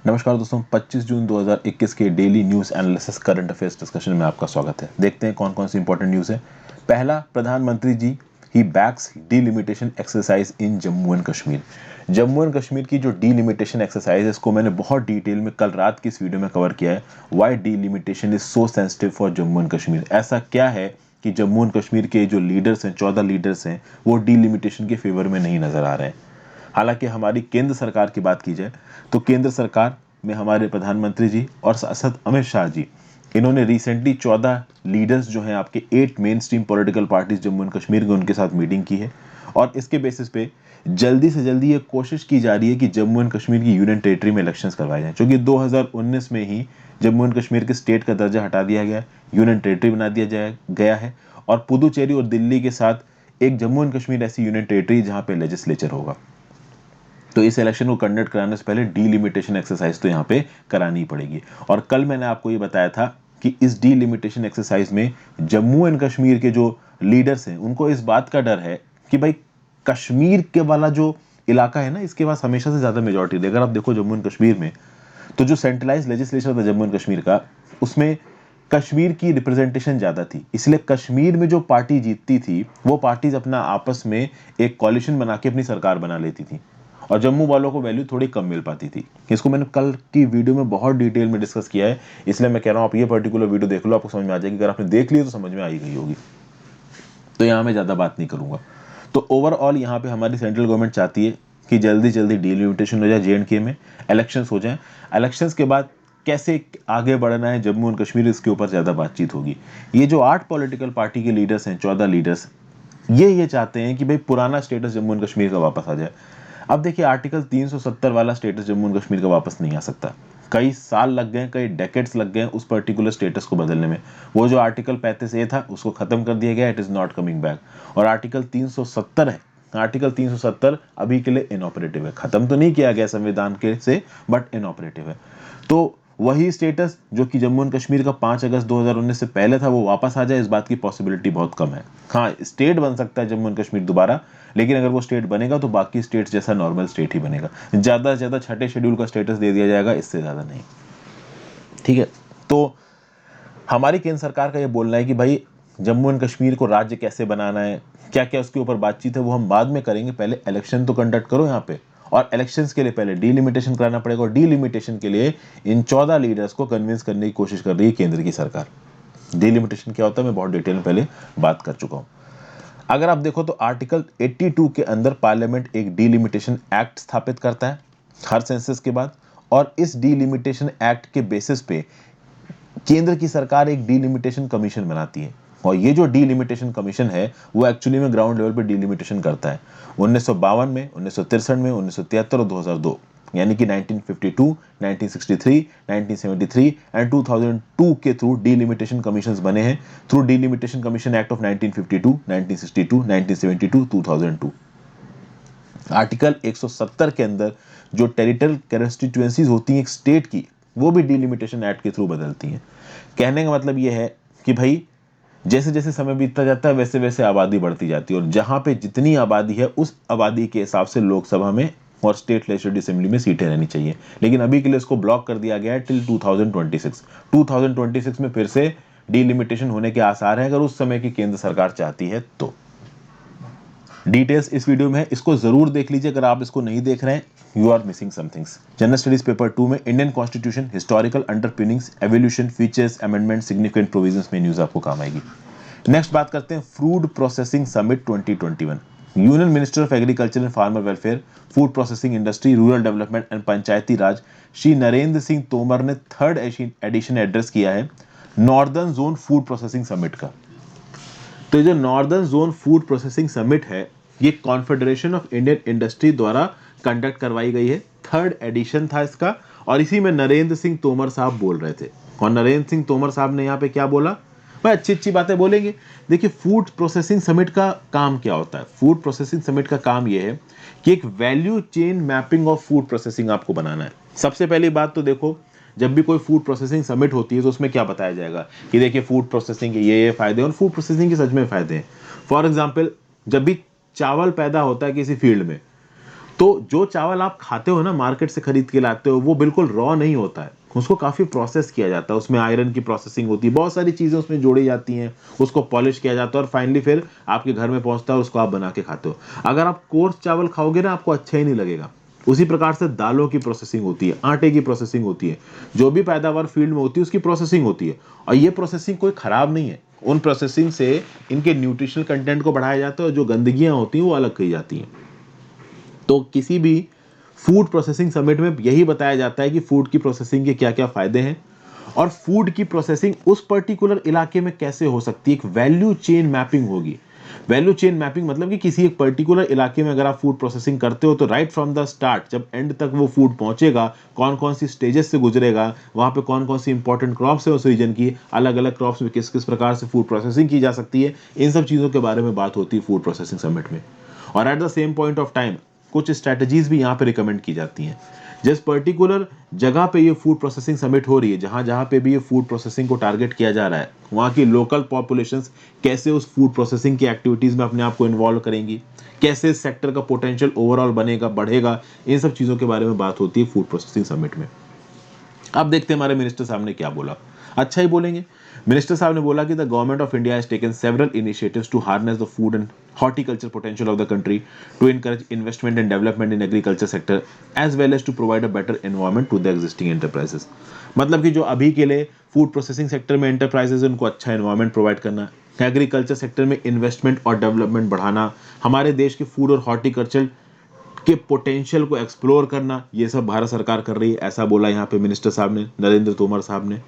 नमस्कार दोस्तों, 25 जून 2021 के daily news analysis current affairs discussion में आपका स्वागत है। देखते हैं कौन कौन सी इंपॉर्टेंट न्यूज़ है। पहला, प्रधानमंत्री जी ही backs delimitation exercise in Jammu and Kashmir. Jammu and Kashmir की जो डीलिमिटेशन एक्सरसाइज है, इसको मैंने बहुत डिटेल में कल रात की इस वीडियो में कवर किया है। Why delimitation is so sensitive for Jammu and Kashmir. ऐसा क्या है कि जम्मू एंड कश्मीर के जो लीडर्स हैं, 14 लीडर्स हैं, वो डीलिमिटेशन के फेवर में नहीं नजर आ रहे हैं। हालांकि हमारी केंद्र सरकार की बात की जाए तो केंद्र सरकार में हमारे प्रधानमंत्री जी और सांसद अमित शाह जी, इन्होंने रिसेंटली 14 लीडर्स जो हैं आपके 8 main stream political parties Jammu and Kashmir के, उनके साथ मीटिंग की है। और इसके बेसिस पे जल्दी से जल्दी ये कोशिश की जा रही है कि जम्मू एंड कश्मीर की यूनियन टेरिटरी में इलेक्शंस करवाए जाएं, क्योंकि 2019 में ही जम्मू एंड कश्मीर के स्टेट का दर्जा हटा दिया गया, यूनियन टेरिटरी बना दिया गया है। और पुदुचेरी और दिल्ली के साथ एक जम्मू एंड कश्मीर ऐसी यूनियन टेरिटरी जहां पे लेजिस्लेचर होगा। तो इस इलेक्शन को कंडक्ट कराने से पहले डीलिमिटेशन एक्सरसाइज तो यहाँ पे करानी पड़ेगी। और कल मैंने आपको ये बताया था कि इस डीलिमिटेशन एक्सरसाइज में जम्मू एंड कश्मीर के जो लीडर्स हैं, उनको इस बात का डर है कि भाई कश्मीर के वाला जो इलाका है ना, इसके पास हमेशा से ज्यादा मेजोरिटी थी। अगर आप देखो जम्मू एंड कश्मीर में, तो जो सेंट्रलाइज लेजिस्लेचर था जम्मू एंड कश्मीर का, उसमें कश्मीर की रिप्रेजेंटेशन ज्यादा थी। इसलिए कश्मीर में जो पार्टी जीतती थी, वो पार्टीज अपना आपस में एक कॉलिशन बना के अपनी सरकार बना लेती थी, और जम्मू वालों को वैल्यू थोड़ी कम मिल पाती थी। इसको मैंने कल की वीडियो में बहुत डिटेल में डिस्कस किया है, इसलिए मैं कह रहा हूं आप ये पर्टिकुलर वीडियो देख लो, आपको समझ में आ जाएगी। अगर आपने देख लिया तो समझ में आ ही गई होगी, तो यहां मैं ज्यादा बात नहीं करूंगा। तो ओवरऑल यहाँ पे हमारी सेंट्रल गवर्नमेंट चाहती है कि जल्दी जल्दी डीलिमिटेशन हो जाए, J&K में इलेक्शंस हो जाएं। इलेक्शंस के बाद कैसे आगे बढ़ना है जम्मू एंड कश्मीर, इसके ऊपर ज्यादा बातचीत होगी। ये जो 8 पॉलिटिकल पार्टी के लीडर्स हैं, 14 लीडर्स, ये चाहते हैं कि भाई पुराना स्टेटस जम्मू एंड कश्मीर का वापस आ जाए। अब देखिए, आर्टिकल 370 वाला स्टेटस जम्मू एंड कश्मीर का वापस नहीं आ सकता। कई साल लग गए, कई डेकेड्स लग गए उस पर्टिकुलर स्टेटस को बदलने में। वो जो आर्टिकल 35A था, उसको खत्म कर दिया गया, it is not coming back. और आर्टिकल 370 है, आर्टिकल 370 अभी के लिए इनऑपरेटिव है। खत्म तो नहीं किया गया संविधान के से, बट इनऑपरेटिव है। तो वही स्टेटस जो कि जम्मू एंड कश्मीर का 5 अगस्त 2019 से पहले था, वो वापस आ जाए, इस बात की पॉसिबिलिटी बहुत कम है। हाँ, स्टेट बन सकता है जम्मू एंड कश्मीर दोबारा, लेकिन अगर वो स्टेट बनेगा तो बाकी स्टेट जैसा नॉर्मल स्टेट ही बनेगा। ज्यादा से ज्यादा छठे शेड्यूल का स्टेटस दे दिया जाएगा, इससे ज्यादा नहीं। ठीक है। तो हमारी केंद्र सरकार का ये बोलना है कि भाई जम्मू एंड कश्मीर को राज्य कैसे बनाना है, क्या क्या उसके ऊपर बातचीत है, वो हम बाद में करेंगे। पहले इलेक्शन तो कंडक्ट करो यहाँ पे, और इलेक्शंस के लिए पहले डीलिमिटेशन कराना पड़ेगा। और डीलिमिटेशन के लिए इन 14 लीडर्स को कन्विंस करने की कोशिश कर रही है केंद्र की सरकार। डीलिमिटेशन क्या होता है मैं बहुत डिटेल में पहले बात कर चुका हूं। अगर आप देखो तो आर्टिकल 82 के अंदर पार्लियामेंट एक डीलिमिटेशन एक्ट स्थापित करता है हर सेंसस के बाद, और इस डीलिमिटेशन एक्ट के बेसिस पे केंद्र की सरकार एक डीलिमिटेशन कमीशन बनाती है। और ये जो डीलिमिटेशन कमीशन है, वो एक्चुअली में ग्राउंड लेवल पे डीलिमिटेशन करता है। 1952 में, 1963 में, 1973 और 2002, यानी कि 1952, 1963, 1973 एंड 2002 के थ्रू डीलिमिटेशन कमीशंस बने हैं, through delimitation commission act of 1952, 1962, 1972, 2002। Article 170 के अंदर जो टेरिटोरियल कॉन्स्टिट्यूएंसीज होती हैं एक स्टेट की, वो भी डीलिमिटेशन एक्ट के थ्रू बदलती हैं। कहने का मतलब ये है कि भाई जैसे जैसे समय बीतता जाता है, वैसे वैसे आबादी बढ़ती जाती है, और जहां पे जितनी आबादी है, उस आबादी के हिसाब से लोकसभा में और स्टेट लेजिस्लेटिव असेंबली में सीटें रहनी चाहिए। लेकिन अभी के लिए इसको ब्लॉक कर दिया गया है टिल 2026। 2026 में फिर से डीलिमिटेशन होने के आसार हैं, अगर उस समय की केंद्र सरकार चाहती है तो। डिटेल्स इस वीडियो में है, इसको जरूर देख लीजिए। अगर आप इसको नहीं देख रहे हैं, you are missing somethings. General studies paper 2 में Indian constitution, historical underpinnings, evolution, features, amendment, significant provisions में न्यूज आपको काम आएगी। नेक्स्ट बात करते हैं food processing summit 2021। Union minister of agriculture and farmer welfare, food processing industry, rural development and Panchayati Raj Shri Narendra Singh Tomar ने 3rd edition address किया है northern zone food processing summit का। तो ये जो northern zone food processing summit है, ये कॉन्फेडरेशन ऑफ इंडियन इंडस्ट्री द्वारा कंडक्ट करवाई गई है। 3rd एडिशन था इसका, और इसी में नरेंद्र सिंह तोमर साहब बोल रहे थे। और नरेंद्र सिंह तोमर साहब ने यहाँ पे क्या बोला, भाई अच्छी अच्छी बातें बोलेंगे। देखिए, फूड प्रोसेसिंग समिट का काम क्या होता है। फूड प्रोसेसिंग समिट का काम यह है कि एक value chain mapping of food processing आपको बनाना है। सबसे पहली बात तो देखो, जब भी कोई फूड प्रोसेसिंग समिट होती है तो उसमें क्या बताया जाएगा कि देखिए फूड प्रोसेसिंग के ये फायदे हैं, और फूड प्रोसेसिंग के सच में फायदे हैं। फॉर एग्जांपल, जब भी चावल पैदा होता है किसी फील्ड में, तो जो चावल आप खाते हो ना, मार्केट से खरीद के लाते हो, वो बिल्कुल रॉ नहीं होता है, उसको काफ़ी प्रोसेस किया जाता है, उसमें आयरन की प्रोसेसिंग होती है, बहुत सारी चीज़ें उसमें जोड़ी जाती हैं, उसको पॉलिश किया जाता है और फाइनली फिर आपके घर में पहुंचता है और उसको आप बना के खाते हो। अगर आप कोर्स चावल खाओगे ना, आपको अच्छा ही नहीं लगेगा। उसी प्रकार से दालों की प्रोसेसिंग होती है, आटे की प्रोसेसिंग होती है, जो भी पैदावार फील्ड में होती है उसकी प्रोसेसिंग होती है, और ये प्रोसेसिंग कोई खराब नहीं है। उन प्रोसेसिंग से इनके न्यूट्रिशनल कंटेंट को बढ़ाया जाता है और जो गंदगियां होती हैं वो अलग की जाती हैं। तो किसी भी फूड प्रोसेसिंग समिट में यही बताया जाता है कि फूड की प्रोसेसिंग के क्या क्या फायदे हैं और फूड की प्रोसेसिंग उस पर्टिकुलर इलाके में कैसे हो सकती है। एक वैल्यू चेन मैपिंग होगी। वैल्यू चेन मैपिंग मतलब कि किसी एक पर्टिकुलर इलाके में अगर आप फूड प्रोसेसिंग करते हो तो राइट फ्रॉम द स्टार्ट जब एंड तक वो फूड पहुंचेगा, कौन कौन सी स्टेजेस से गुजरेगा, वहां पे कौन कौन सी इंपॉर्टेंट क्रॉप्स है उस रीजन की, अलग अलग क्रॉप्स में किस किस प्रकार से फूड प्रोसेसिंग की जा सकती है, इन सब चीज़ों के बारे में बात होती है फूड प्रोसेसिंग समिट में। और at the same point of time कुछ स्ट्रेटजीज भी यहाँ पे रिकमेंड की जाती हैं। जिस पर्टिकुलर जगह पे ये फूड प्रोसेसिंग समिट हो रही है, जहाँ जहाँ पे भी ये फूड प्रोसेसिंग को टारगेट किया जा रहा है, वहाँ की लोकल पॉपुलेशंस कैसे उस फूड प्रोसेसिंग की एक्टिविटीज़ में अपने आप को इन्वॉल्व करेंगी, कैसे इस सेक्टर का पोटेंशियल ओवरऑल बनेगा, बढ़ेगा, इन सब चीज़ों के बारे में बात होती है फूड प्रोसेसिंग समिट में। अब देखते हैं हमारे मिनिस्टर साहब ने क्या बोला। अच्छा ही बोलेंगे। मिनिस्टर साहब ने बोला कि the government of India has taken several initiatives to harness the food and horticulture potential of the country to encourage investment and development in agriculture sector as well as to provide a better environment to the existing enterprises. मतलब कि जो अभी के लिए food processing sector में enterprises उनको अच्छा environment provide करना, एग्रीकल्चर सेक्टर में इन्वेस्टमेंट और डेवलपमेंट बढ़ाना, हमारे देश के फूड और हॉर्टिकल्चर के पोटेंशियल को एक्सप्लोर करना, ये सब भारत सरकार कर रही है, ऐसा बोला यहाँ पे मिनिस्टर साहब ने, नरेंद्र तोमर साहब ने।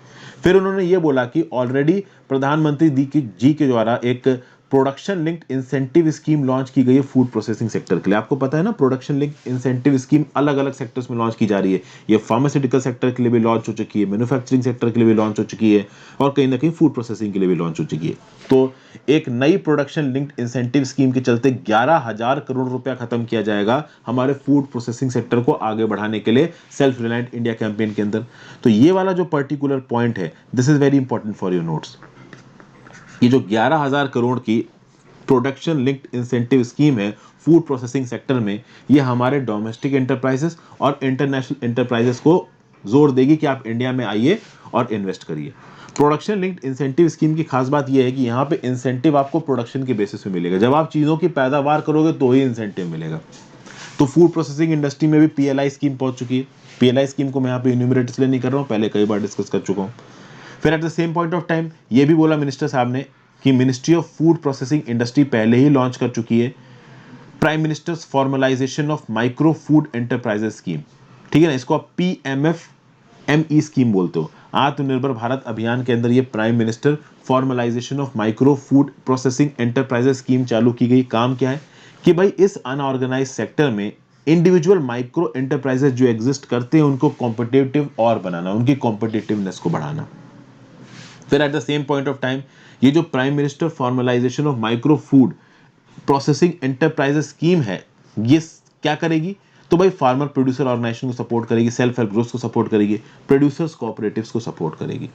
फिर उन्होंने ये बोला कि ऑलरेडी प्रधानमंत्री जी के द्वारा एक production linked incentive scheme launch की गई है फूड प्रोसेसिंग सेक्टर के लिए। आपको पता है ना, प्रोडक्शन लिंक्ड इंसेंटिव स्कीम अलग अलग सेक्टर्स में लॉन्च की जा रही है। ये फार्मास्यूटिकल सेक्टर के लिए भी लॉन्च हो चुकी है, मैन्युफैक्चरिंग सेक्टर के लिए भी लॉन्च हो चुकी है और कहीं ना कहीं फूड प्रोसेसिंग के लिए भी लॉन्च हो चुकी है। तो एक नई प्रोडक्शन लिंक्ड इंसेंटिव स्कीम के चलते 11,000 करोड़ रुपया खत्म किया जाएगा हमारे फूड प्रोसेसिंग सेक्टर को आगे बढ़ाने के लिए सेल्फ रिलायंट इंडिया कैंपेन के अंदर। तो ये वाला जो पर्टिकुलर पॉइंट है, this is very important for your notes. ये जो 11,000 करोड़ की प्रोडक्शन लिंक्ड इंसेंटिव स्कीम है फूड प्रोसेसिंग सेक्टर में, ये हमारे डोमेस्टिक एंटरप्राइजेस और इंटरनेशनल एंटरप्राइजेस को जोर देगी कि आप इंडिया में आइए और इन्वेस्ट करिए। प्रोडक्शन लिंक्ड इंसेंटिव स्कीम की खास बात यह है कि यहाँ पे इंसेंटिव आपको प्रोडक्शन के बेसिस पे मिलेगा। जब आप चीज़ों की पैदावार करोगे तो ही इंसेंटिव मिलेगा। तो फूड प्रोसेसिंग इंडस्ट्री में भी पीएलआई स्कीम पहुंच चुकी है। पीएलआई स्कीम को मैं यहाँ पे इन्यूमरेट इसलिए नहीं कर रहा हूँ, पहले कई बार डिस्कस कर चुका हूँ। फिर eight the same point of time ये भी बोला मिनिस्टर साहब ने कि ministry of food processing industry पहले ही लॉन्च कर चुकी है prime ministers formalisation of micro food enterprises scheme. ठीक है ना, इसको आप PMFME स्कीम बोलते हो। आत्मनिर्भर भारत अभियान के अंदर ये prime minister formalisation of micro food processing enterprises scheme चालू की गई। काम क्या है कि भाई इस अनऑर्गेनाइज सेक्टर में इंडिविजुअल माइक्रो एंटरप्राइजेस जो एग्जिस्ट करते हैं उनको कॉम्पिटिटिव और बनाना, उनकी कॉम्पिटिटिवनेस को बढ़ाना। फिर eight the same point of time ये जो prime minister formalisation of micro food processing enterprises scheme है, ये क्या करेगी? तो भाई फार्मर प्रोड्यूसर ऑर्गेनाइजेशन को सपोर्ट करेगी, सेल्फ हेल्प ग्रुप्स को सपोर्ट करेगी, प्रोड्यूसर्स कोऑपरेटिव्स को सपोर्ट करेगी।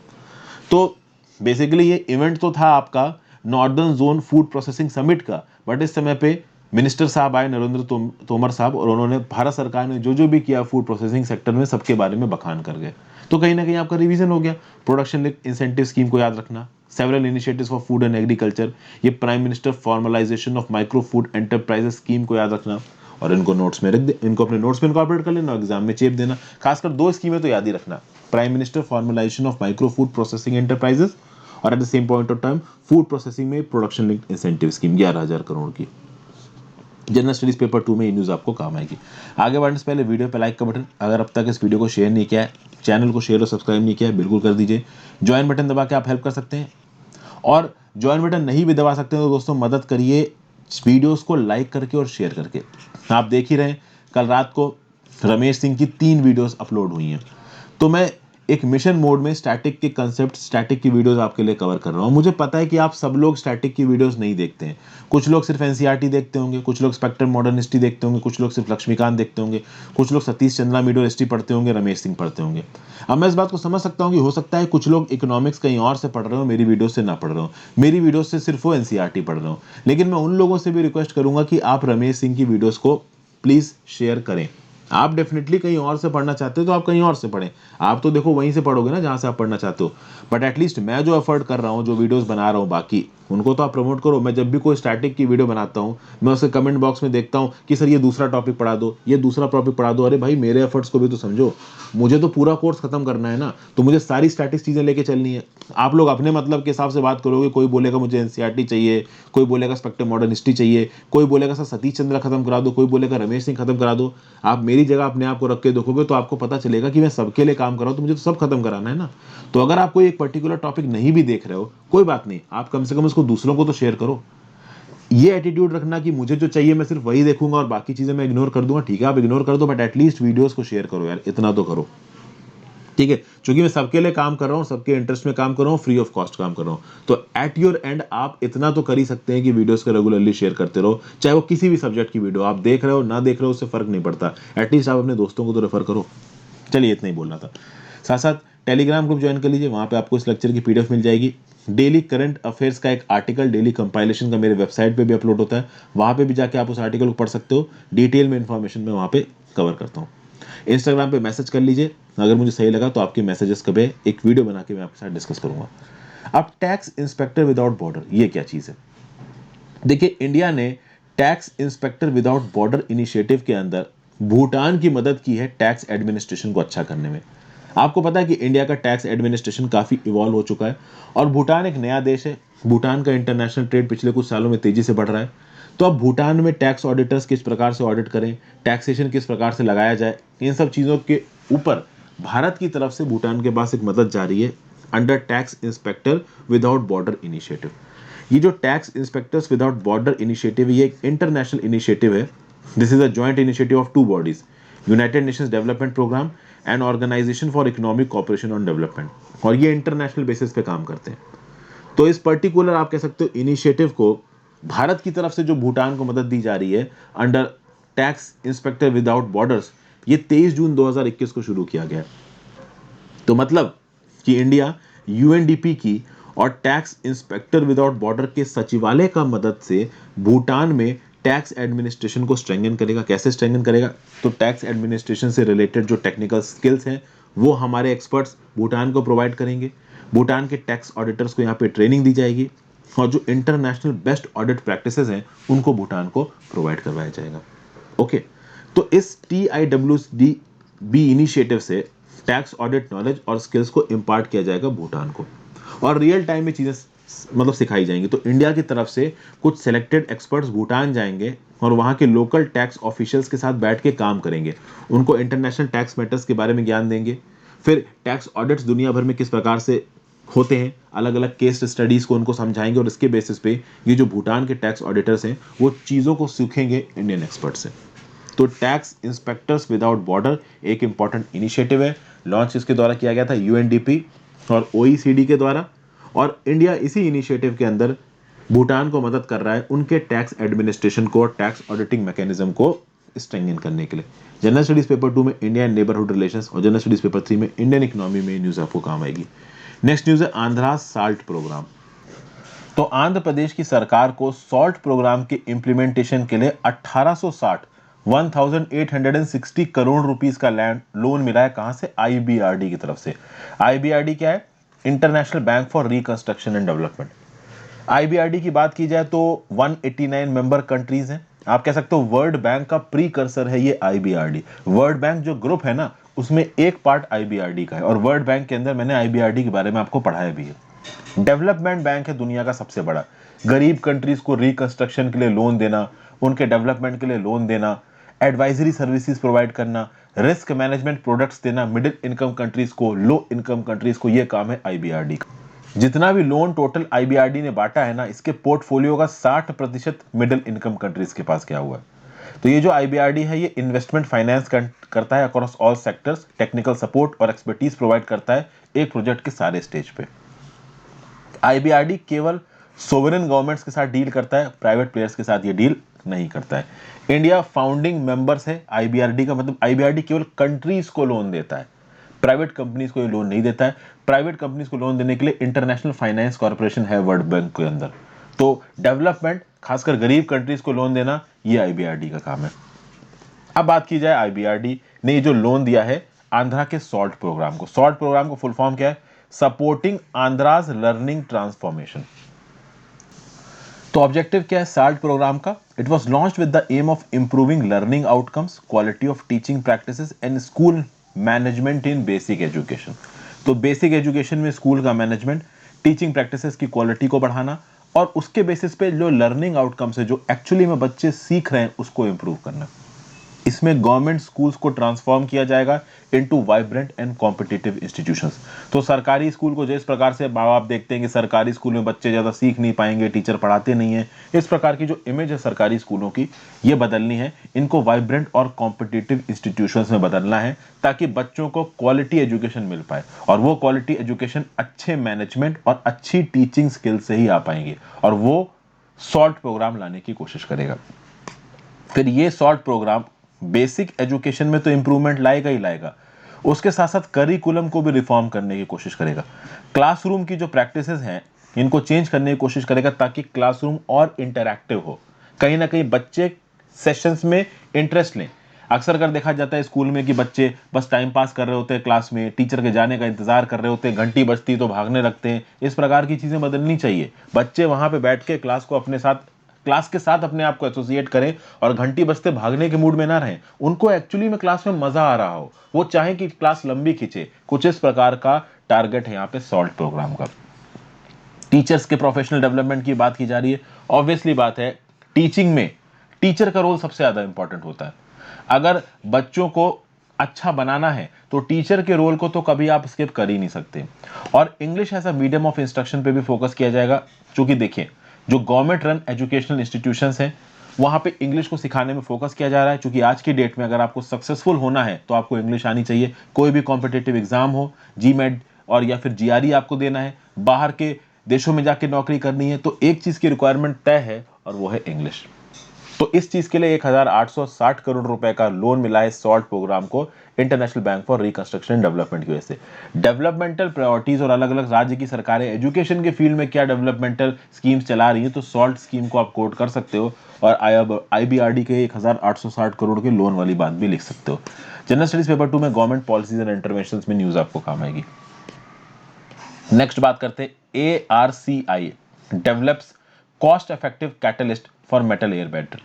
तो बेसिकली ये इवेंट तो था आपका northern zone food processing summit का, बट इस समय पे मिनिस्टर साहब आए नरेंद्र तोमर साहब और उन्होंने भारत सरकार ने जो जो भी किया फूड प्रोसेसिंग सेक्टर में सबके बारे में बखान कर गए। तो कहीं ना कहीं आपका रिवीजन हो गया। प्रोडक्शन लिंक्ड इंसेंटिव स्कीम को याद रखना, several initiatives for food and agriculture, ये prime minister formalisation of micro food enterprises scheme को याद रखना और इनको नोट्स में रख दे, इनको अपने नोट्स में इनकॉर्पोरेट कर लेना, एग्जाम में चेप देना। खासकर दो स्कीमें तो याद ही रखना, prime minister formalisation of micro food processing enterprises और at the same point of time food processing में production linked incentive scheme 11,000 crore की। जनरल स्टडीज पेपर 2 में ये न्यूज़ आपको काम आएगी। आगे बढ़ने से पहले वीडियो पे लाइक का बटन, अगर अब तक इस वीडियो को शेयर नहीं किया है, चैनल को शेयर और सब्सक्राइब नहीं किया है, बिल्कुल कर दीजिए। ज्वाइन बटन दबा के आप हेल्प कर सकते हैं और ज्वाइन बटन नहीं भी दबा सकते तो दोस्तों मदद करिए वीडियोस को लाइक करके और शेयर करके। आप देख ही रहे हैं कल रात को रमेश सिंह की 3 वीडियोस अपलोड हुई हैं। तो मैं एक मिशन मोड में स्टैटिक के कंसेप्ट, स्टैटिक की वीडियोस आपके लिए कवर कर रहा हूँ। मुझे पता है कि आप सब लोग स्टैटिक की वीडियोस नहीं देखते हैं। कुछ लोग सिर्फ एनसीईआरटी देखते होंगे, कुछ लोग स्पेक्ट्रम मॉडर्न हिस्ट्री देखते होंगे, कुछ लोग सिर्फ लक्ष्मीकांत देखते होंगे, कुछ लोग सतीश चंद्रा मीडियो हिस्ट्री पढ़ते होंगे, रमेश सिंह पढ़ते होंगे। अब मैं इस बात को समझ सकता हूँ कि हो सकता है कुछ लोग इकोनॉमिक्स कहीं और से पढ़ रहे हो, मेरी वीडियो से ना पढ़ रहे हो, मेरी वीडियो से सिर्फ वो एनसीईआरटी पढ़ रहे हो। लेकिन मैं उन लोगों से भी रिक्वेस्ट करूंगा कि आप रमेश सिंह की वीडियोस को प्लीज शेयर करें। आप डेफिनेटली कहीं और से पढ़ना चाहते हो तो आप कहीं और से पढ़ें, आप तो देखो वहीं से पढ़ोगे ना जहां से आप पढ़ना चाहते हो, बट एटलीस्ट मैं जो एफर्ट कर रहा हूँ, जो वीडियोस बना रहा हूँ बाकी, उनको तो आप प्रमोट करो। मैं जब भी कोई स्टैटिक की वीडियो बनाता हूँ, मैं उसके कमेंट बॉक्स में देखता हूँ कि सर ये दूसरा टॉपिक पढ़ा दो, ये दूसरा टॉपिक पढ़ा दो। अरे भाई मेरे एफर्ट्स को भी तो समझो, मुझे तो पूरा कोर्स खत्म करना है ना, तो मुझे सारी स्टैटिक चीजें लेके चलनी है। आप लोग अपने मतलब के हिसाब से बात करोगे, कोई बोलेगा मुझे एनसीईआरटी चाहिए, कोई बोलेगा स्पेक्ट्रम मॉडर्न हिस्ट्री चाहिए, कोई बोलेगा सर सतीश चंद्र खत्म करा दो, कोई बोलेगा रमेश सिंह खत्म करा दो। आप मेरी जगह अपने आप को रख के देखोगे तो आपको पता चलेगा कि मैं सबके लिए काम कर रहा हूं, तो मुझे तो सब खत्म कराना है ना। तो अगर आप कोई एक पर्टिकुलर टॉपिक नहीं भी देख रहे हो, कोई बात नहीं, आप कम से कम उसको दूसरों को तो शेयर करो। ये एटीट्यूड रखना कि मुझे जो चाहिए मैं सिर्फ वही देखूंगा और बाकी चीजें मैं इग्नोर कर दूंगा, ठीक है आप इग्नोर कर दो, बट एटलीस्ट वीडियोस को शेयर करो यार, इतना तो करो, ठीक है। क्योंकि मैं सबके लिए काम कर रहा हूँ, सबके इंटरेस्ट में काम कर रहा हूँ, फ्री ऑफ कॉस्ट काम कर रहा हूँ, तो एट योर एंड आप इतना तो कर ही सकते हैं कि वीडियोस को रेगुलरली शेयर करते रहो, चाहे वो किसी भी सब्जेक्ट की वीडियो आप देख रहे हो ना देख रहे हो, उससे फर्क नहीं पड़ता, एटलीस्ट आप अपने दोस्तों को तो रेफर करो। चलिए इतना ही बोलना था। साथ साथ टेलीग्राम ग्रुप ज्वाइन कर लीजिए, वहां पे आपको इस लेक्चर की पीडीएफ मिल जाएगी। डेली करंट अफेयर्स का एक आर्टिकल डेली कंपाइलेशन का मेरे वेबसाइट पे भी अपलोड होता है, वहां पे भी जाके आप उस आर्टिकल को पढ़ सकते हो, डिटेल में इंफॉर्मेशन मैं वहां पे कवर करता हूँ। इंस्टाग्राम पे मैसेज कर लीजिए, अगर मुझे सही लगा तो आपके मैसेजेस कभी एक वीडियो बना के मैं आपके साथ डिस्कस करूंगा। अब टैक्स इंस्पेक्टर विदाउट बॉर्डर ये क्या चीज है? देखिए इंडिया ने tax inspector without border initiative के अंदर भूटान की मदद की है टैक्स एडमिनिस्ट्रेशन को अच्छा करने में। आपको पता है कि इंडिया का टैक्स एडमिनिस्ट्रेशन काफी इवॉल्व हो चुका है और भूटान एक नया देश है। भूटान का इंटरनेशनल ट्रेड पिछले कुछ सालों में तेजी से बढ़ रहा है। तो अब भूटान में टैक्स ऑडिटर्स किस प्रकार से ऑडिट करें, टैक्सेशन किस प्रकार से लगाया जाए, इन सब चीजों के ऊपर भारत की तरफ से भूटान के पास एक मदद जारी है under tax inspector without border initiative. ये जो tax inspectors without border initiative, ये एक इंटरनेशनल इनिशिएटिव है। This is a joint initiative of two bodies, United Nations development programme and organisation for economic cooperation on development, और ये international basis पे काम करते हैं। तो इस पर्टिकुलर आप कह सकते हो इनिशिएटिव को भारत की तरफ से जो भूटान को मदद दी जा रही है under tax inspector without borders, ये 23 जून 2021 को शुरू किया गया। तो मतलब कि इंडिया यूएनडीपी की और टैक्स इंस्पेक्टर विदाउट बॉर्डर के सचिवालय का मदद से भूटान में टैक्स एडमिनिस्ट्रेशन को स्ट्रेंथन करेगा। कैसे स्ट्रेंथन करेगा? तो टैक्स एडमिनिस्ट्रेशन से रिलेटेड जो टेक्निकल स्किल्स हैं वो हमारे एक्सपर्ट्स भूटान को प्रोवाइड करेंगे। भूटान के टैक्स ऑडिटर्स को यहाँ पे ट्रेनिंग दी जाएगी और जो इंटरनेशनल बेस्ट ऑडिट प्रैक्टिसेस हैं उनको भूटान को प्रोवाइड करवाया जाएगा। ओके, तो इस TIWD-B इनिशिएटिव से टैक्स ऑडिट नॉलेज और स्किल्स को इम्पार्ट किया जाएगा भूटान को और रियल टाइम में चीजें मतलब सिखाई जाएंगी। तो इंडिया की तरफ से कुछ सिलेक्टेड एक्सपर्ट्स भूटान जाएंगे और वहां के लोकल टैक्स ऑफिशियल्स के साथ बैठ के काम करेंगे, उनको इंटरनेशनल टैक्स मैटर्स के बारे में ज्ञान देंगे। फिर टैक्स ऑडिट्स दुनिया भर में किस प्रकार से होते हैं, अलग अलग केस स्टडीज को उनको समझाएंगे और इसके बेसिस पे ये जो भूटान के टैक्स ऑडिटर्स हैं वो चीज़ों को सीखेंगे इंडियन एक्सपर्ट से। तो टैक्स इंस्पेक्टर्स विदाउट बॉर्डर एक इंपॉर्टेंट इनिशिएटिव है, लॉन्च इसके द्वारा किया गया था यूएनडीपी और OECD के द्वारा, और इंडिया इसी इनिशिएटिव के अंदर भूटान को मदद कर रहा है उनके टैक्स एडमिनिस्ट्रेशन को और टैक्स ऑडिटिंग मैकेनिज्म को स्ट्रेंथन करने के लिए। जनरल स्टडीज पेपर 2 में इंडिया एंड नेबरहुड रिलेशंस और जनरल स्टडीज पेपर 3 में इंडियन इकोनॉमी में न्यूज आपको काम आएगी। नेक्स्ट न्यूज है आंध्रा साल्ट प्रोग्राम। तो आंध्र प्रदेश की सरकार को सॉल्ट प्रोग्राम के इंप्लीमेंटेशन के लिए 1860 करोड़ रुपीस का लैंड लोन मिला है। कहां से? IBRD की तरफ से। IBRD क्या है? International bank for reconstruction and development. IBRD की बात की जाए तो 189 मेंबर कंट्रीज हैं। आप कह सकते हो वर्ल्ड बैंक का प्रीकर्सर है ये IBRD। वर्ल्ड बैंक जो ग्रुप है ना उसमें एक पार्ट IBRD का है और वर्ल्ड बैंक के अंदर मैंने IBRD के बारे में आपको पढ़ाया भी है। डेवलपमेंट बैंक है दुनिया का सबसे बड़ा, गरीब कंट्रीज को रिकंस्ट्रक्शन के लिए लोन देना, उनके डेवलपमेंट के लिए लोन देना, एडवाइजरी सर्विसेज प्रोवाइड करना, रिस्क मैनेजमेंट प्रोडक्ट्स देना मिडिल इनकम कंट्रीज को, लो इनकम कंट्रीज को, ये काम है IBRD का। जितना भी लोन टोटल IBRD ने बांटा है ना, इसके पोर्टफोलियो का 60% मिडिल इनकम कंट्रीज के पास गया हुआ है। तो ये जो IBRD है ये इन्वेस्टमेंट फाइनेंस करता है across all sectors, technical support और एक्सपर्टीज प्रोवाइड करता है एक प्रोजेक्ट के सारे स्टेज पे। IBRD केवल सोवरेन गवर्नमेंट्स के साथ डील करता है, प्राइवेट प्लेयर्स के साथ ये डील नहीं करता है। इंडिया फाउंडिंग मेंबर्स है IBRD का, मतलब IBRD केवल कंट्रीज को लोन देता है, प्राइवेट कंपनीज को ये लोन नहीं देता है। प्राइवेट कंपनीज को लोन देने के लिए इंटरनेशनल फाइनेंस कॉर्पोरेशन है वर्ल्ड बैंक के अंदर। तो डेवलपमेंट खासकर गरीब कंट्रीज को लोन देना ये IBRD का काम है। अब बात की जाए आईबीआरडी ने ये जो लोन दिया है आंध्रा के सॉल्ट प्रोग्राम को, सॉल्ट प्रोग्राम को फुल फॉर्म क्या है, सपोर्टिंग आंध्राज लर्निंग ट्रांसफॉर्मेशन। तो ऑब्जेक्टिव क्या है साल्ट प्रोग्राम का, it was launched with the aim of improving learning outcomes, quality of teaching practices and school management in basic education. तो basic education में school का management, teaching practices की quality को बढ़ाना और उसके बेसिस पे जो लर्निंग आउटकम्स है, जो एक्चुअली में बच्चे सीख रहे हैं, उसको इंप्रूव करना। इसमें गवर्नमेंट स्कूल्स को ट्रांसफॉर्म किया जाएगा into vibrant and competitive institutions. तो सरकारी स्कूल को जिस प्रकार से माँ बाप देखते हैं कि सरकारी स्कूल में बच्चे ज़्यादा सीख नहीं पाएंगे, टीचर पढ़ाते नहीं है, इस प्रकार की जो इमेज है सरकारी स्कूलों की, ये बदलनी है। इनको वाइब्रेंट और कॉम्पिटिटिव इंस्टीट्यूशंस में बदलना है ताकि बच्चों को क्वालिटी एजुकेशन मिल पाए, और वो क्वालिटी एजुकेशन अच्छे मैनेजमेंट और अच्छी टीचिंग स्किल से ही आ पाएंगे, और वो सॉल्ट प्रोग्राम लाने की कोशिश करेगा। फिर ये सॉल्ट प्रोग्राम बेसिक एजुकेशन में तो इंप्रूवमेंट लाएगा ही लाएगा, उसके साथ साथ करिकुलम को भी रिफॉर्म करने की कोशिश करेगा। क्लासरूम की जो प्रैक्टिसेस हैं इनको चेंज करने की कोशिश करेगा ताकि क्लासरूम और इंटरैक्टिव हो, कहीं ना कहीं बच्चे सेशंस में इंटरेस्ट लें। अक्सर कर देखा जाता है स्कूल में कि बच्चे बस टाइम पास कर रहे होते हैं, क्लास में टीचर के जाने का इंतजार कर रहे होते हैं, घंटी बजती तो भागने लगते हैं। इस प्रकार की चीजें बदलनी चाहिए। बच्चे वहां पे बैठ के क्लास को अपने साथ, क्लास के साथ अपने आप को एसोसिएट करें और घंटी बजते भागने के मूड में ना रहें। उनको एक्चुअली में क्लास में मजा आ रहा हो, वो चाहे कि क्लास लंबी खींचे। कुछ इस प्रकार का टारगेट है यहाँ पे सॉल्ट प्रोग्राम का। टीचर्स के प्रोफेशनल डेवलपमेंट की बात की जा रही है। ऑब्वियसली बात है, टीचिंग में टीचर का रोल सबसे ज्यादा इंपॉर्टेंट होता है। अगर बच्चों को अच्छा बनाना है तो टीचर के रोल को तो कभी आप स्किप कर ही नहीं सकते। और English as a medium of instruction पे भी फोकस किया जाएगा, क्योंकि देखिए जो गवर्नमेंट रन एजुकेशनल इंस्टीट्यूशंस हैं वहां पे इंग्लिश को सिखाने में फोकस किया जा रहा है, क्योंकि आज की डेट में अगर आपको सक्सेसफुल होना है तो आपको इंग्लिश आनी चाहिए। कोई भी कॉम्पिटेटिव एग्जाम हो, जीमेट और या फिर जीआरई आपको देना है, बाहर के देशों में जाके नौकरी करनी है, तो एक चीज की रिक्वायरमेंट तय है और वो है इंग्लिश। तो इस चीज के लिए 1860 करोड़ रुपए का लोन मिला है सॉल्ट प्रोग्राम को international bank for reconstruction and development की वजह से। डेवलपमेंटल प्रायोरिटीज और अलग अलग राज्य की सरकारें एजुकेशन के फील्ड में क्या डेवलपमेंटल स्कीम्स चला रही है, तो सॉल्ट स्कीम को आप कोट कर सकते हो और आईबीआरडी के 1860 करोड़ के लोन वाली बात भी लिख सकते हो। जनरल स्टडीज पेपर 2 में गवर्नमेंट पॉलिसीज एंड इंटरवेंशंस में न्यूज आपको काम आएगी। नेक्स्ट बात करते हैं ARCI develops cost effective catalyst for metal air battery.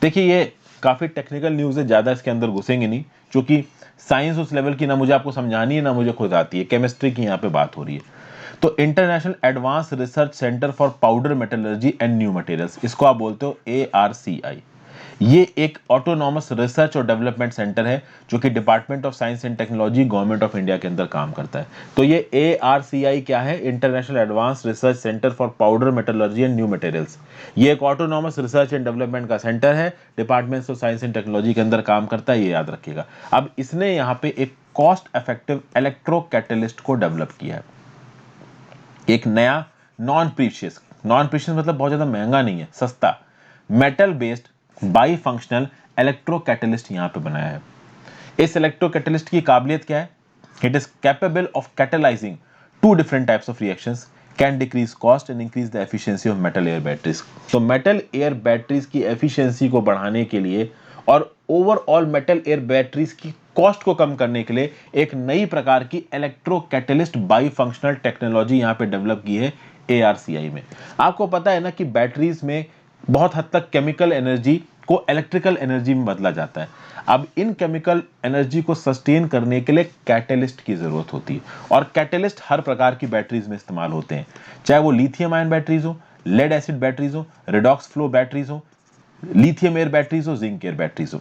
देखिए ये काफी टेक्निकल न्यूज है, ज्यादा इसके अंदर घुसेंगे नहीं, क्योंकि साइंस उस लेवल की ना मुझे आपको समझानी है ना मुझे खुद आती है, केमिस्ट्री की यहाँ पे बात हो रही है। तो international advance research centre for powder metallurgy and new materials, इसको आप बोलते हो ARCI। ये एक ऑटोनॉमस रिसर्च और डेवलपमेंट सेंटर है जो कि department of science and technology government of India के अंदर काम करता है। तो ये ARCI क्या है, international advance research centre for powder metallurgy and new materials. ये एक ऑटोनॉमस रिसर्च एंड डेवलपमेंट का सेंटर है, department of science and technology के अंदर काम करता है, ये याद रखिएगा। अब इसने यहाँ पे एक कॉस्ट इफेक्टिव इलेक्ट्रो कैटलिस्ट को डेवलप किया है, एक नया नॉन प्रीशियस मतलब बहुत ज्यादा महंगा नहीं है, सस्ता metal based by functional electro catalyst यहां पे बनाया है। इस इलेक्ट्रो कैटलिस्ट की काबिलियत क्या है, it is capable of catalysing two different types of reactions, can decrease cost and increase the efficiency of metal air batteries. तो मेटल एयर बैटरीज की एफिशिएंसी को बढ़ाने के लिए और ओवरऑल मेटल एयर बैटरीज की कॉस्ट को कम करने के लिए एक नई प्रकार की electro catalyst bifunctional technology यहां पे डेवलप की है ARCI में। आपको पता है ना कि बैटरीज में बहुत हद तक केमिकल एनर्जी को इलेक्ट्रिकल एनर्जी में बदला जाता है। अब इन केमिकल एनर्जी को सस्टेन करने के लिए कैटलिस्ट की जरूरत होती है, और कैटलिस्ट हर प्रकार की बैटरीज में इस्तेमाल होते हैं, चाहे वो लिथियम आयन बैटरीज हो, लेड एसिड बैटरीज हो, रिडॉक्स फ्लो बैटरीज हो, लिथियम एयर बैटरीज हो, जिंक एयर बैटरीज हो।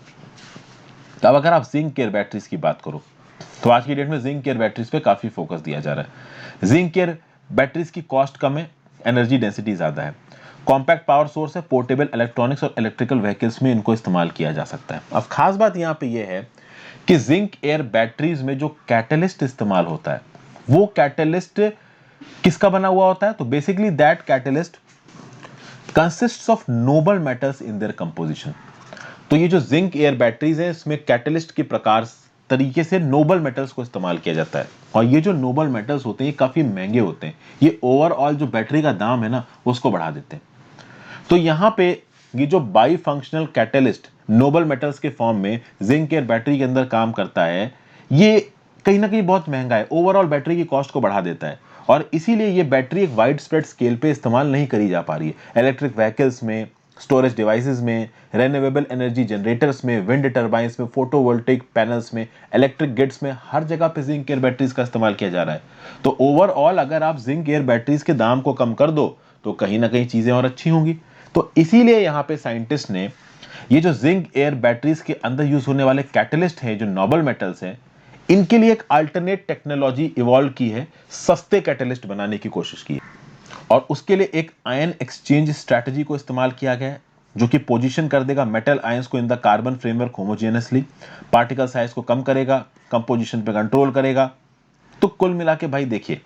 अब अगर आप जिंक एयर बैटरीज की बात करो तो आज की डेट में जिंक एयर बैटरीज पे काफी फोकस दिया जा रहा है। जिंक एयर बैटरीज की कॉस्ट कम है, एनर्जी डेंसिटी ज्यादा है, कॉम्पैक्ट पावर सोर्स है, पोर्टेबल इलेक्ट्रॉनिक्स और इलेक्ट्रिकल व्हीकल्स में इनको इस्तेमाल किया जा सकता है। अब खास बात यहां पे यह है कि जिंक एयर बैटरीज में जो कैटलिस्ट इस्तेमाल होता है वो कैटलिस्ट किसका बना हुआ होता है, तो basically that catalyst consists of noble metals in their composition. तो ये जो जिंक एयर बैटरीज है इसमें कैटलिस्ट के प्रकार तरीके से नोबल मेटल्स को इस्तेमाल किया जाता है, और ये जो नोबल मेटल्स होते हैं ये काफी महंगे होते हैं, ये ओवरऑल जो बैटरी का दाम है ना उसको बढ़ा देते हैं। तो यहाँ पे ये जो by functional catalyst noble metals के फॉर्म में जिंक एयर बैटरी के अंदर काम करता है, ये कहीं ना कहीं बहुत महंगा है, ओवरऑल बैटरी की कॉस्ट को बढ़ा देता है और इसीलिए ये बैटरी एक वाइड स्प्रेड स्केल पे इस्तेमाल नहीं करी जा पा रही है। इलेक्ट्रिक व्हीकल्स में, स्टोरेज डिवाइसेस में, रिन्यूएबल एनर्जी जनरेटर्स में, विंड टर्बाइंस में, फोटोवोल्टेइक पैनल्स में, इलेक्ट्रिक ग्रिड्स में हर जगह पे जिंक एयर बैटरीज का इस्तेमाल किया जा रहा है। तो ओवरऑल अगर आप जिंक एयर बैटरीज के दाम को कम कर दो तो कहीं ना कहीं चीजें और अच्छी होंगी। तो इसीलिए यहाँ पे साइंटिस्ट ने ये जो जिंक एयर बैटरीज के अंदर यूज होने वाले कैटलिस्ट हैं, जो नोबल मेटल्स हैं, इनके लिए एक अल्टरनेट टेक्नोलॉजी इवॉल्व की है, सस्ते कैटलिस्ट बनाने की कोशिश की है और उसके लिए एक आयन एक्सचेंज स्ट्रेटजी को इस्तेमाल किया गया है, जो कि पोजीशन कर देगा मेटल आयंस को in the carbon framework होमोजेनियसली, particle size को कम करेगा, कंपोजिशन पे कंट्रोल करेगा। तो कुल मिला के भाई देखिए,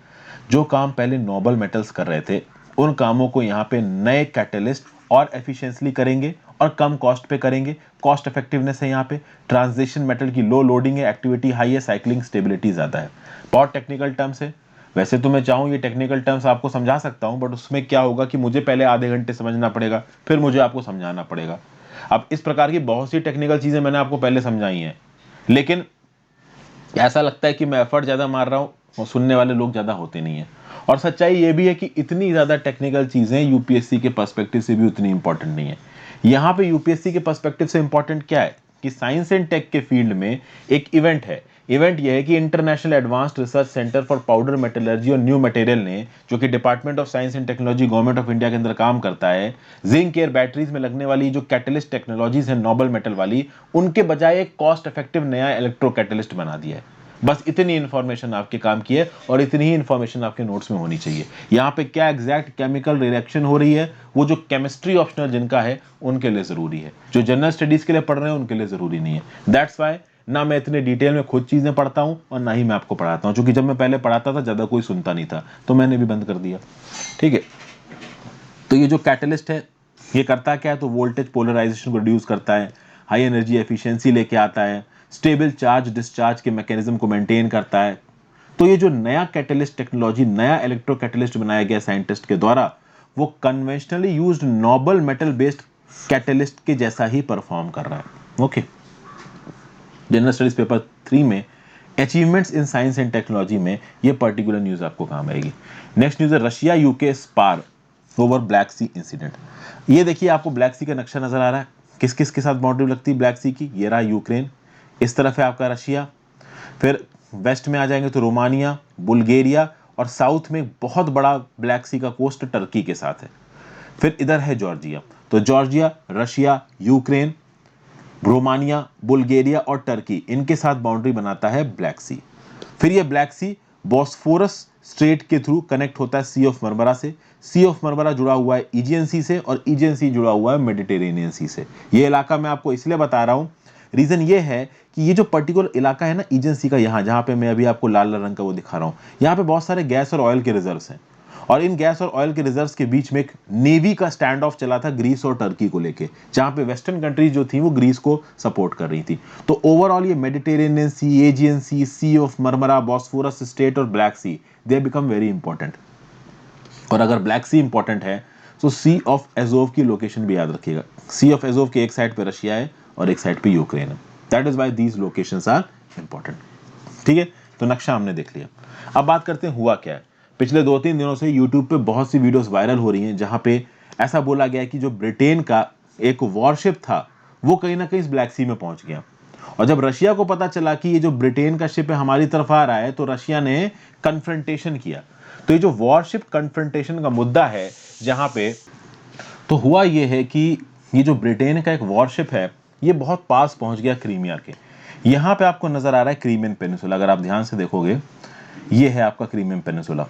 जो काम पहले नोबल मेटल्स कर रहे थे उन कामों को यहाँ पे नए कैटलिस्ट और एफिशिएंटली करेंगे और कम कॉस्ट पे करेंगे। कॉस्ट इफेक्टिवनेस है यहाँ पे, ट्रांजिशन मेटल की लो लोडिंग है, एक्टिविटी हाई है, साइक्लिंग स्टेबिलिटी ज्यादा है। बहुत टेक्निकल टर्म्स है, वैसे तो मैं चाहूँ ये टेक्निकल टर्म्स आपको समझा सकता हूँ, बट उसमें क्या होगा कि मुझे पहले आधे घंटे समझना पड़ेगा, फिर मुझे आपको समझाना पड़ेगा। अब इस प्रकार की बहुत सी टेक्निकल चीजें मैंने आपको पहले समझाई हैं, लेकिन ऐसा लगता है कि मैं एफर्ट ज्यादा मार रहा हूं और सुनने वाले लोग ज्यादा होते नहीं है। और सच्चाई ये भी है कि इतनी ज्यादा टेक्निकल चीजें यूपीएससी के पर्सपेक्टिव से भी उतनी इंपॉर्टेंट नहीं है। यहां पे यूपीएससी के पर्सपेक्टिव से इंपॉर्टेंट क्या है कि साइंस एंड टेक के फील्ड में एक इवेंट है। इवेंट यह है कि international advanced research centre for powder metallurgy और न्यू मटेरियल ने, जो कि department of science and technology government of India के अंदर काम करता है, जिंक एयर बैटरीज में लगने वाली जो कैटलिस्ट टेक्नोलॉजीज है नोबल मेटल वाली, उनके बजाय एक कॉस्ट इफेक्टिव नया इलेक्ट्रो कैटलिस्ट बना दिया है। बस इतनी इंफॉर्मेशन आपके काम की है और इतनी ही इंफॉर्मेशन आपके नोट्स में होनी चाहिए। यहाँ पे क्या एग्जैक्ट केमिकल रिएक्शन हो रही है, वो जो केमिस्ट्री ऑप्शनल जिनका है उनके लिए जरूरी है, जो जनरल स्टडीज के लिए पढ़ रहे हैं उनके लिए जरूरी नहीं है। दैट्स वाई ना मैं इतने डिटेल में खुद चीजें पढ़ता हूं और ना ही मैं आपको पढ़ाता हूं, क्योंकि जब मैं पहले पढ़ाता था ज्यादा कोई सुनता नहीं था, तो मैंने भी बंद कर दिया। ठीक है, तो ये जो कैटलिस्ट है ये करता क्या है, तो वोल्टेज पोलराइजेशन को रिड्यूस करता है, हाई एनर्जी एफिशिएंसी लेके आता है, स्टेबल चार्ज डिस्चार्ज के मैकेनिज्म को मेंटेन करता है। तो ये जो नया कैटलिस्ट टेक्नोलॉजी, नया इलेक्ट्रो कैटलिस्ट बनाया गया साइंटिस्ट के द्वारा, वो conventionally used Nobel metal based catalyst के जैसा ही परफॉर्म कर रहा है। ओके, जनरल स्टडीज पेपर 3 में achievements in science and technology में ये पर्टिकुलर न्यूज आपको काम आएगी। नेक्स्ट न्यूज है Russia UK spar over Black Sea incident. ये देखिए, आपको ब्लैक सी का नक्शा नजर आ रहा है, किस किस के साथ बाउंड्री लगती है ब्लैक सी की। ये रहा यूक्रेन, इस तरफ है आपका रशिया, फिर वेस्ट में आ जाएंगे तो रोमानिया, बुल्गारिया, और साउथ में बहुत बड़ा ब्लैक सी का कोस्ट टर्की के साथ है। फिर इधर है जॉर्जिया, तो Georgia, Russia, Ukraine, Romania, Bulgaria और टर्की, इनके साथ बाउंड्री बनाता है ब्लैक सी। फिर ये ब्लैक सी बॉस्फोरस स्ट्रेट के थ्रू कनेक्ट होता है सी ऑफ मरमरा से। सी ऑफ मरमरा जुड़ा हुआ है ईजियन सी से और ईजियन सी जुड़ा हुआ है मेडिटेरेनियन सी से। ये इलाका मैं आपको इसलिए बता रहा हूं, रीजन ये है कि ये जो पर्टिकुलर इलाका है ना ईजियन सी का, यहां जहां पे मैं अभी आपको लाल लाल रंग का वो दिखा रहा हूं, यहां पे बहुत सारे गैस और ऑयल के रिजर्व्स हैं और इन गैस और ऑयल के रिजर्व्स के बीच में एक नेवी का स्टैंड ऑफ चला था ग्रीस और टर्की को लेके, जहां पे वेस्टर्न कंट्रीज जो थी वो ग्रीस को सपोर्ट कर रही थी। तो ओवरऑल ये Mediterranean Sea, Aegean Sea, Sea of Marmara, Bosphorus Strait और Black Sea, they become very important. और अगर ब्लैक सी इंपॉर्टेंट है तो सी ऑफ एजोव की लोकेशन भी याद रखिएगा। सी ऑफ एजोव के एक साइड पे रशिया है और एक साइड पे यूक्रेन है। That is why these locations are important. ठीक है, तो नक्शा हमने देख लिया। अब बात करते हैं हुआ क्या है। पिछले 2-3 दिनों से यूट्यूब पे बहुत सी वीडियोस वायरल हो रही हैं जहां पे ऐसा बोला गया है कि जो ब्रिटेन का एक वॉरशिप था वो कहीं ना कहीं इस ब्लैक सी में पहुंच गया। और जब रशिया को पता चला कि ये जो ब्रिटेन का शिप है हमारी तरफ आ रहा है, तो रशिया ने कन्फ्रंटेशन किया। तो ये जो वॉरशिप कन्फ्रंटेशन का मुद्दा है जहां पे, तो हुआ ये है कि ये जो ब्रिटेन का एक वॉरशिप है ये बहुत पास पहुंच गया क्रीमिया के। यहां पे आपको नजर आ रहा है क्रीमियन पेनिसुला, अगर आप ध्यान से देखोगे ये है आपका Crimean peninsula,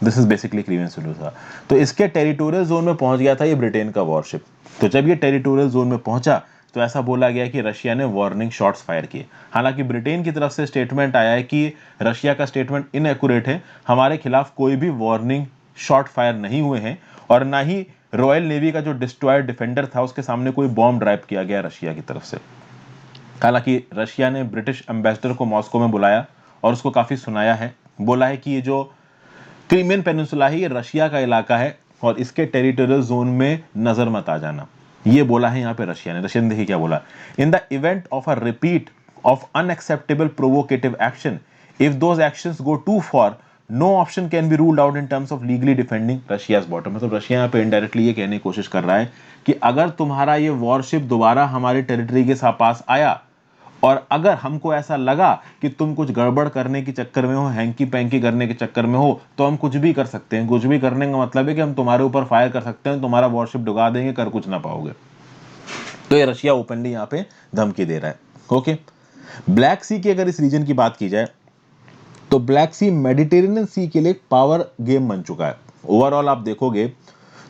this is basically Crimean peninsula. तो इसके टेरिटोरियल जोन में पहुंच गया था ये ब्रिटेन का वॉरशिप। तो जब ये टेरिटोरियल जोन में पहुंचा तो ऐसा बोला गया कि रशिया ने वार्निंग शॉट्स फायर किए। हालांकि ब्रिटेन की तरफ से स्टेटमेंट आया है कि रशिया का स्टेटमेंट इनएक्यूरेट है, हमारे खिलाफ कोई भी वार्निंग शॉट फायर नहीं हुए हैं और ना ही रॉयल नेवी का जो डिस्ट्रॉयर डिफेंडर था उसके सामने कोई बॉम्ब ड्राइव किया गया रशिया की तरफ से। हालांकि रशिया ने ब्रिटिश एम्बेसडर को मॉस्को में बुलाया और उसको काफी सुनाया है, बोला है कि ये जो क्रीमियन पेनिनसुला है ये रशिया का इलाका है और इसके टेरिटोरियल जोन में नजर मत आ जाना। ये बोला है यहाँ पे रशिया ने। रशिया ने देखिए क्या बोला, in the event of a repeat of unacceptable provocative action, if those actions go too far, no option can be ruled out in terms of legally defending Russia's border. मतलब Russia यहाँ पे indirectly ये कहने की कोशिश कर रहा है कि अगर तुम्हारा ये वॉरशिप दोबारा हमारे टेरिटरी के पास आया और अगर हमको ऐसा लगा कि तुम कुछ गड़बड़ करने के चक्कर में हो, हैंकी पैंकी करने के चक्कर में हो, तो हम कुछ भी कर सकते हैं। कुछ भी करने का मतलब है कि हम तुम्हारे ऊपर फायर कर सकते हैं, तुम्हारा वॉरशिप डुबा देंगे, कर कुछ ना पाओगे। तो ये रशिया ओपनली यहाँ पे धमकी दे रहा है। ओके, ब्लैक सी की अगर इस रीजन की बात की जाए तो ब्लैक सी मेडिटेरेनियन सी के लिए एक पावर गेम बन चुका है। ओवरऑल आप देखोगे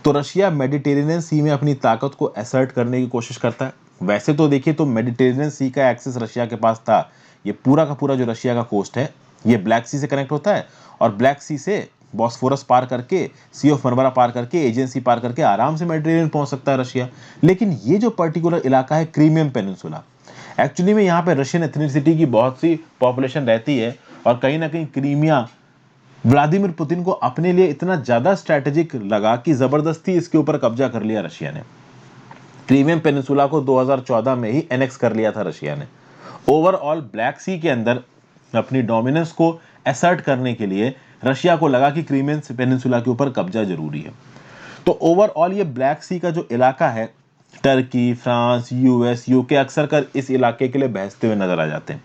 तो रशिया मेडिटेरेनियन सी में अपनी ताकत को असर्ट करने की कोशिश करता है। वैसे तो देखिए तो मेडिटेरेनियन सी का एक्सेस रशिया के पास था, ये पूरा का पूरा जो रशिया का कोस्ट है ये ब्लैक सी से कनेक्ट होता है और ब्लैक सी से बॉस्फोरस पार करके, सी ऑफ मरमरा पार करके, एजेंसी पार करके आराम से मेडिटेरेनियन पहुंच सकता है रशिया। लेकिन ये जो पर्टिकुलर इलाका है क्रीमियम पेनिनसुला, एक्चुअली में यहाँ पे रशियन एथनिसिटी की बहुत सी पॉपुलेशन रहती है और कहीं ना कहीं क्रीमिया व्लादिमीर पुतिन को अपने लिए इतना ज्यादा स्ट्रैटेजिक लगा कि जबरदस्ती इसके ऊपर कब्जा कर लिया रशिया ने। क्रीमियम पेनिनसुला को 2014 में ही एनेक्स कर लिया था रशिया ने। ओवरऑल ब्लैक सी के अंदर अपनी डोमिनेंस को असर्ट करने के लिए रशिया को लगा कि क्रीमियम पेनिनसुला के ऊपर कब्जा जरूरी है। तो ओवरऑल ये ब्लैक सी का जो इलाका है, टर्की, फ्रांस, यूएस, यूके अक्सर कर इस इलाके के लिए बहसते हुए नजर आ जाते हैं।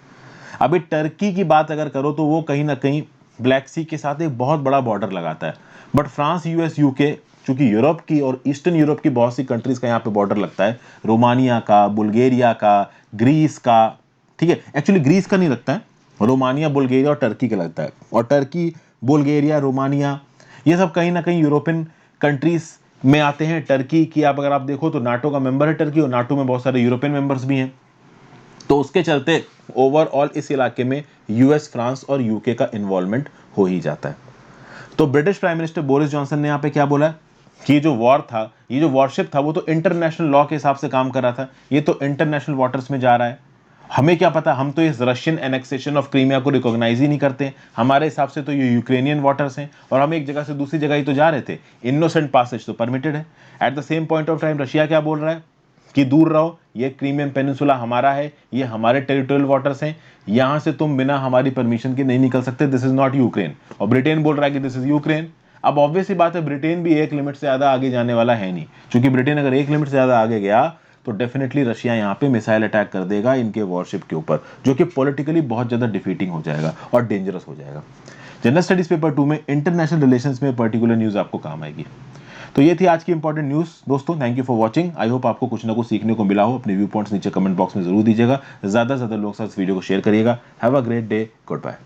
अभी टर्की की बात अगर करो तो वो कहीं ना कहीं ब्लैक सी के साथ एक बहुत बड़ा बॉर्डर लगाता है, बट फ्रांस, यूएस, यूके चूंकि यूरोप की और ईस्टर्न यूरोप की बहुत सी कंट्रीज का यहाँ पे बॉर्डर लगता है, रोमानिया का, बुल्गारिया का, ग्रीस का, ठीक है, एक्चुअली ग्रीस का नहीं लगता है, रोमानिया, बुल्गारिया और टर्की का लगता है। और टर्की, बुल्गारिया, रोमानिया ये सब कहीं ना कहीं यूरोपियन कंट्रीज में आते हैं। टर्की की अगर आप देखो तो नाटो का मेंबर है टर्की, और नाटो में बहुत सारे यूरोपियन मेंबर्स भी हैं। तो उसके चलते ओवरऑल इस इलाके में यूएस, फ्रांस और यूके का इन्वॉल्वमेंट हो ही जाता है। तो British prime minister Boris Johnson ने यहाँ पे क्या बोला कि जो वॉर था, ये जो वॉरशिप था, वो तो इंटरनेशनल लॉ के हिसाब से काम कर रहा था, ये तो इंटरनेशनल वाटर्स में जा रहा है, हमें क्या पता, हम तो इस रशियन एनेक्सेशन ऑफ क्रीमिया को रिकॉग्नाइज ही नहीं करते। हमारे हिसाब से तो ये यूक्रेनियन वाटर्स हैं और हम एक जगह से दूसरी जगह ही तो जा रहे थे, इनोसेंट पासेज तो परमिटेड है। Eight the same point of time Russia क्या बोल रहा है कि दूर रहो, ये क्रीमियम पेनिनसुला हमारा है, ये हमारे टेरिटोरियल वाटर्स हैं, यहां से तुम बिना हमारी परमिशन के नहीं निकल सकते, दिस इज नॉट यूक्रेन। और ब्रिटेन बोल रहा है कि दिस इज यूक्रेन। अब ऑब्वियस ही बात है, ब्रिटेन भी एक लिमिट से ज्यादा आगे जाने वाला है नहीं, क्योंकि ब्रिटेन अगर एक लिमिट से ज्यादा आगे गया तो डेफिनेटली रशिया यहाँ पे मिसाइल अटैक कर देगा इनके वॉरशिप के ऊपर, जो कि पॉलिटिकली बहुत ज्यादा डिफीटिंग हो जाएगा और डेंजरस हो जाएगा। जनरल स्टडीज पेपर 2 में इंटरनेशनल रिलेशंस में पर्टिकुलर न्यूज आपको काम आएगी। तो ये थी आज की इंपॉर्टेंट न्यूज दोस्तों। Thank you for watching. I hope आपको कुछ ना कुछ सीखने को मिला हो। अपने व्यू पॉइंट्स नीचे कमेंट बॉक्स में जरूर दीजिएगा, ज्यादा से ज्यादा लोगों के साथ वीडियो को शेयर करिएगा। Have a great day, good bye.